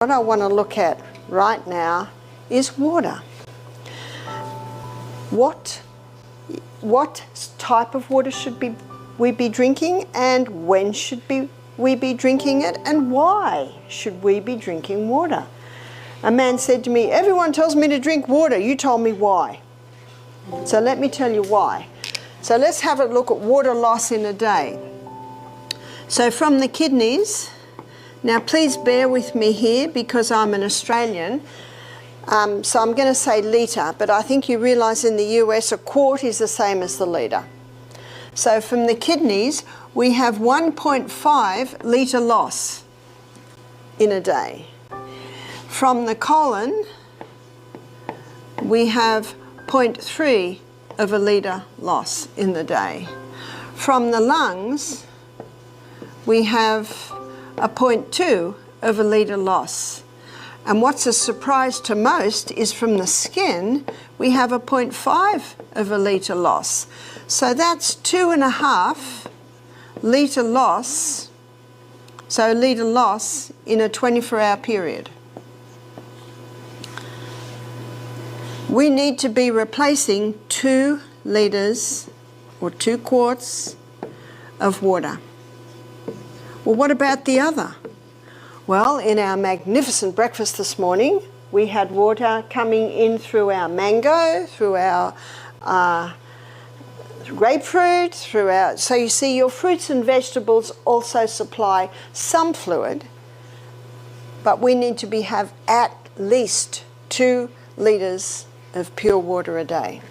What I want to look at right now is water. What type of water should we be drinking, and when should we be drinking it, and why should we be drinking water? A man said to me, everyone tells me to drink water, you told me why. So let me tell you why. So let's have a look at water loss in a day. So from the kidneys, now please bear with me here because I'm an Australian, so I'm going to say litre, but I think you realise in the US a quart is the same as the litre. So from the kidneys we have 1.5 litre loss in a day. From the colon we have 0.3 of a litre loss in the day. From the lungs we have a 0.2 of a litre loss. And what's a surprise to most is from the skin we have a 0.5 of a litre loss. So that's 2.5 litre loss, so litre loss in a 24-hour period. We need to be replacing 2 litres or 2 quarts of water. Well, what about the other? Well, in our magnificent breakfast this morning, we had water coming in through our mango, through our grapefruit, so you see your fruits and vegetables also supply some fluid, but we need to have at least 2 litres of pure water a day.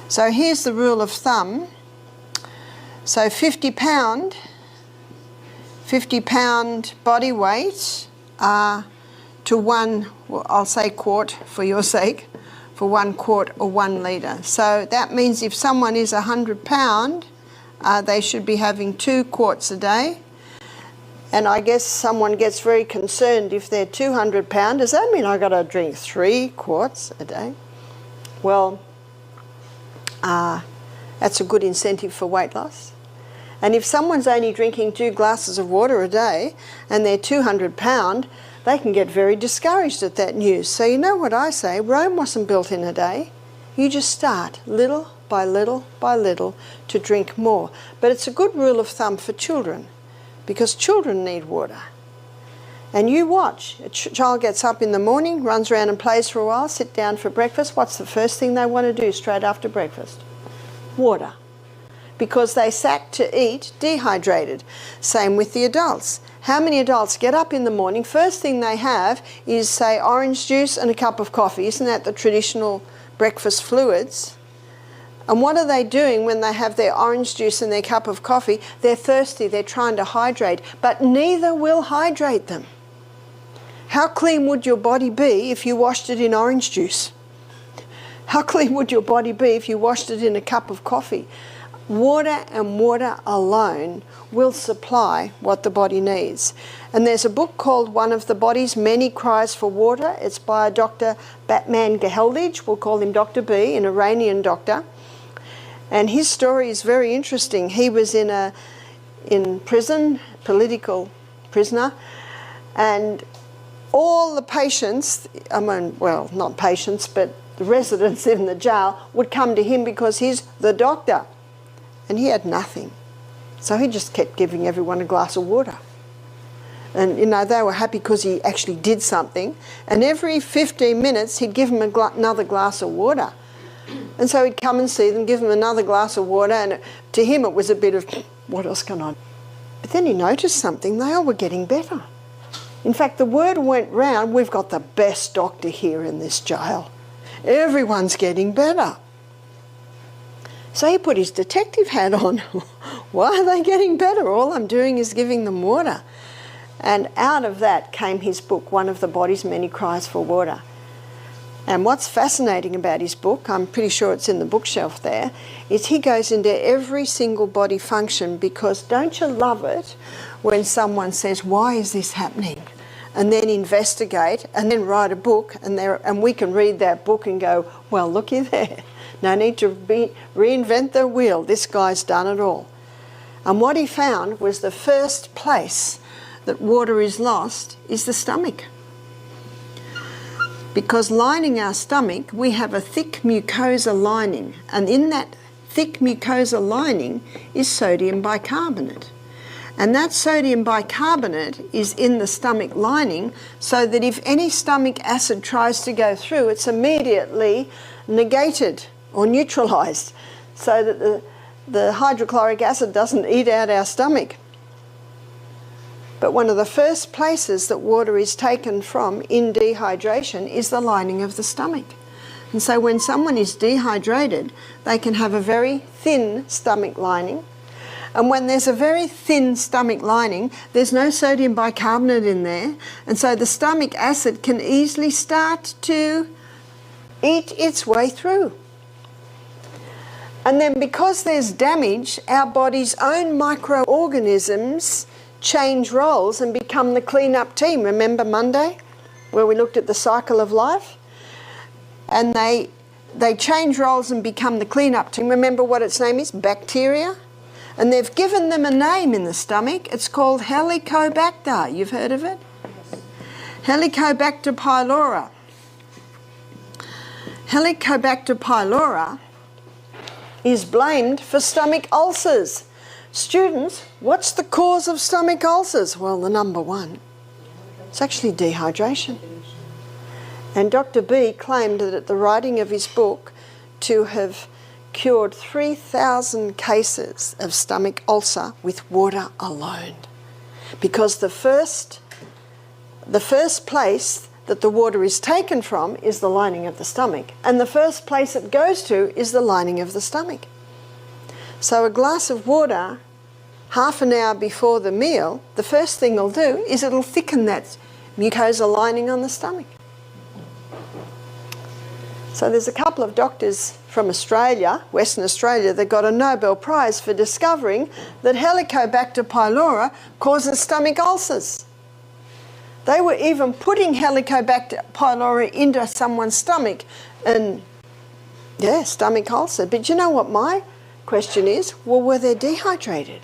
So here's the rule of thumb. So 50 pound body weight to 1, well, I'll say quart for your sake, for 1 quart or 1 litre. So that means if someone is 100 pound, they should be having 2 quarts a day. And I guess someone gets very concerned if they're 200 pound, does that mean I've got to drink 3 quarts a day? Well, that's a good incentive for weight loss. And if someone's only drinking 2 glasses of water a day and they're 200 pound, they can get very discouraged at that news. So you know what I say, Rome wasn't built in a day. You just start little by little by little to drink more. But it's a good rule of thumb for children because children need water. And you watch, a child gets up in the morning, runs around and plays for a while, sit down for breakfast. What's the first thing they want to do straight after breakfast? Water. Because they sat to eat dehydrated. Same with the adults. How many adults get up in the morning, first thing they have is, say, orange juice and a cup of coffee. Isn't that the traditional breakfast fluids? And what are they doing when they have their orange juice and their cup of coffee? They're thirsty, they're trying to hydrate, but neither will hydrate them. How clean would your body be if you washed it in orange juice? How clean would your body be if you washed it in a cup of coffee? Water and water alone will supply what the body needs. And there's a book called One of the Body's Many Cries for Water. It's by Dr. Batman Geheldage. We'll call him Dr. B, an Iranian doctor. And his story is very interesting. He was in prison, political prisoner, and all the patients, well, not patients, but the residents in the jail would come to him because he's the doctor. And he had nothing. So he just kept giving everyone a glass of water. And, you know, they were happy because he actually did something. And every 15 minutes, he'd give them another glass of water. And so he'd come and see them, give them another glass of water. And to him, it was a bit of, what else can I do? But then he noticed something. They all were getting better. In fact, the word went round, we've got the best doctor here in this jail. Everyone's getting better. So he put his detective hat on. Why are they getting better? All I'm doing is giving them water. And out of that came his book, One of the Body's Many Cries for Water. And what's fascinating about his book, I'm pretty sure it's in the bookshelf there, is he goes into every single body function, because don't you love it when someone says, why is this happening? And then investigate and then write a book, and we can read that book and go, well, looky there. No need to reinvent the wheel. This guy's done it all. And what he found was the first place that water is lost is the stomach. Because lining our stomach, we have a thick mucosa lining, and in that thick mucosa lining is sodium bicarbonate. And that sodium bicarbonate is in the stomach lining, so that if any stomach acid tries to go through, it's immediately negated or neutralized, so that the hydrochloric acid doesn't eat out our stomach. But one of the first places that water is taken from in dehydration is the lining of the stomach. And so when someone is dehydrated, they can have a very thin stomach lining. And when there's a very thin stomach lining, there's no sodium bicarbonate in there. And so the stomach acid can easily start to eat its way through. And then because there's damage, our body's own microorganisms change roles and become the clean-up team. Remember Monday, where we looked at the cycle of life? And they change roles and become the clean-up team. Remember what its name is? Bacteria. And they've given them a name in the stomach. It's called Helicobacter. You've heard of it? Yes. Helicobacter pylori. Helicobacter pylori is blamed for stomach ulcers. Students, what's the cause of stomach ulcers? Well, the number one, it's actually dehydration. And Dr. B claimed that at the writing of his book to have cured 3,000 cases of stomach ulcer with water alone. Because the first place that the water is taken from is the lining of the stomach. And the first place it goes to is the lining of the stomach. So a glass of water, half an hour before the meal, the first thing it'll do is it'll thicken that mucosa lining on the stomach. So there's a couple of doctors from Australia, Western Australia, that got a Nobel Prize for discovering that Helicobacter pylori causes stomach ulcers. They were even putting Helicobacter pylori into someone's stomach and, yeah, stomach ulcer. But you know what my question is? Well, were they dehydrated?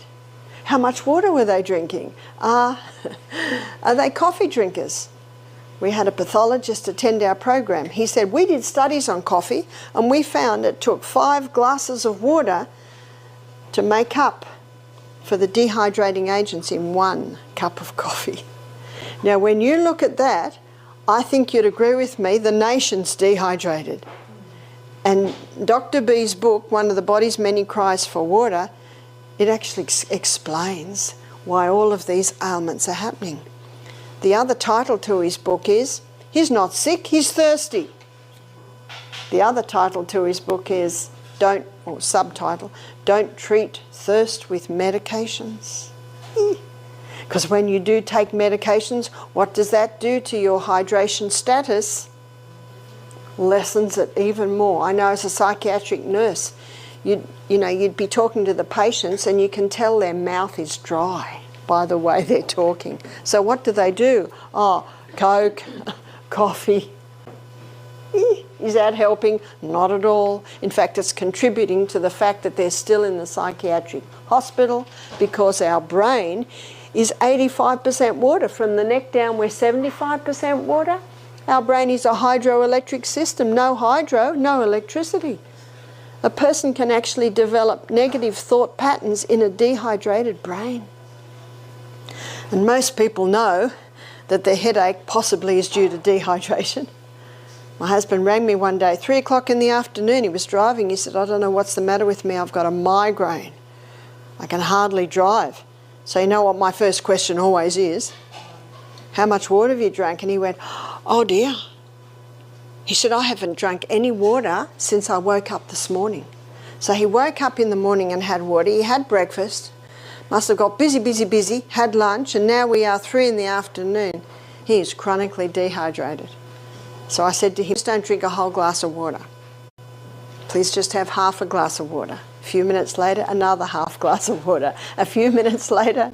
How much water were they drinking? Are they coffee drinkers? We had a pathologist attend our program. He said, we did studies on coffee and we found it took 5 glasses of water to make up for the dehydrating agents in 1 cup of coffee. Now, when you look at that, I think you'd agree with me, the nation's dehydrated. And Dr. B's book, One of the Body's Many Cries for Water, it actually explains why all of these ailments are happening. The other title to his book is, he's not sick, he's thirsty. The other title to his book is, subtitle, Don't Treat Thirst with Medications. Because when you do take medications, what does that do to your hydration status? Lessens it even more. I know as a psychiatric nurse, you'd be talking to the patients and you can tell their mouth is dry by the way they're talking. So what do? Oh, Coke, coffee. Is that helping? Not at all. In fact, it's contributing to the fact that they're still in the psychiatric hospital, because our brain is 85% water. From the neck down, we're 75% water. Our brain is a hydroelectric system. No hydro, no electricity. A person can actually develop negative thought patterns in a dehydrated brain. And most people know that their headache possibly is due to dehydration. My husband rang me one day, 3 o'clock in the afternoon. He was driving. He said, I don't know what's the matter with me. I've got a migraine. I can hardly drive. So you know what my first question always is? How much water have you drank? And he went, oh dear. He said, I haven't drunk any water since I woke up this morning. So he woke up in the morning and had water. He had breakfast. Must have got busy, had lunch, and now we are 3 in the afternoon. He is chronically dehydrated. So I said to him, just don't drink a whole glass of water. Please just have half a glass of water. A few minutes later, another half glass of water. A few minutes later,